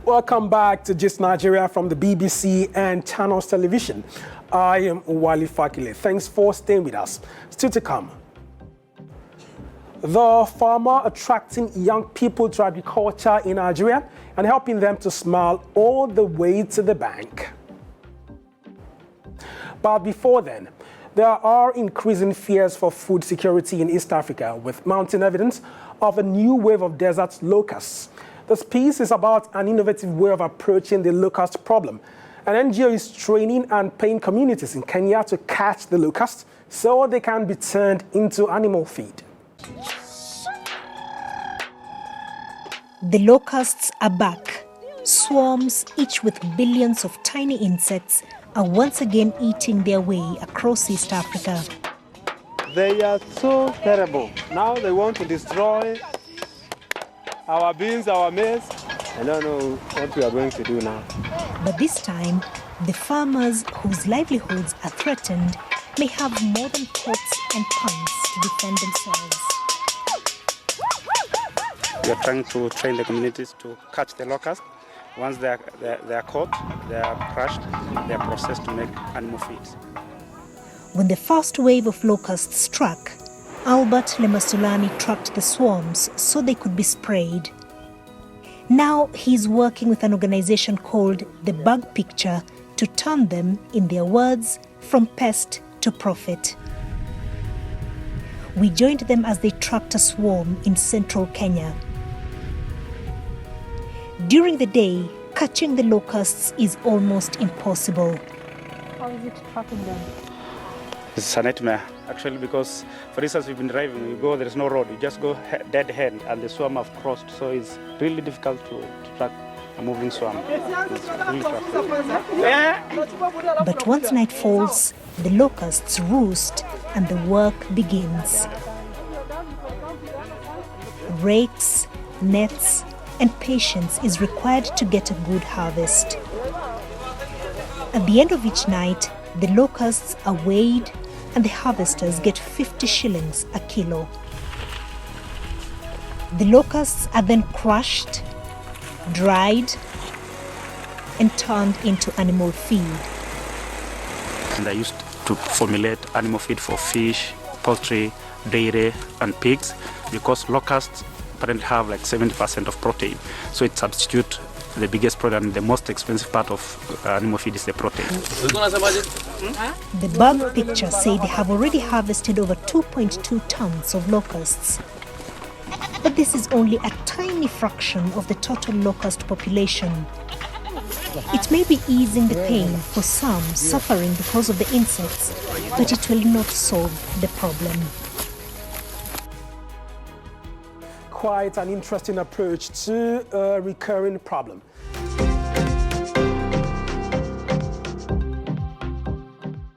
Welcome back to Gist Nigeria from the BBC and Channels Television. I am Wali Fakile. Thanks for staying with us. Still to come. The farmer attracting young people to agriculture in Nigeria and helping them to smile all the way to the bank. But before then, there are increasing fears for food security in East Africa, with mounting evidence of a new wave of desert locusts. This piece is about an innovative way of approaching the locust problem. An NGO is training and paying communities in Kenya to catch the locusts so they can be turned into animal feed. The locusts are back. Swarms, each with billions of tiny insects, are once again eating their way across East Africa. They are so terrible. Now they want to destroy our beans, our maize. I don't know what we are going to do now. But this time, the farmers whose livelihoods are threatened may have modern pots and pans to defend themselves. We are trying to train the communities to catch the locusts. Once they are caught, they are crushed, they are processed to make animal feeds. When the first wave of locusts struck, Albert Lemasulani tracked the swarms so they could be sprayed. Now he's working with an organization called The Bug Picture to turn them, in their words, from pest to profit. We joined them as they tracked a swarm in central Kenya. During the day, catching the locusts is almost impossible. How is it tracking them? It's a nightmare, actually, because, for instance, we've been driving, you go, there's no road, you just go dead hand, and the swarm have crossed, so it's really difficult to track a moving swarm. It's really tough. But once night falls, the locusts roost and the work begins. Rakes, nets, and patience is required to get a good harvest. At the end of each night, the locusts are weighed and the harvesters get 50 shillings a kilo. The locusts are then crushed, dried, and turned into animal feed. And I used to formulate animal feed for fish, poultry, dairy, and pigs, because locusts apparently have like 70% of protein. So it substitutes the biggest protein. The most expensive part of animal feed is the protein. The Bug Picture say they have already harvested over 2.2 tons of locusts. But this is only a tiny fraction of the total locust population. It may be easing the pain for some suffering because of the insects, but it will not solve the problem. Quite an interesting approach to a recurring problem.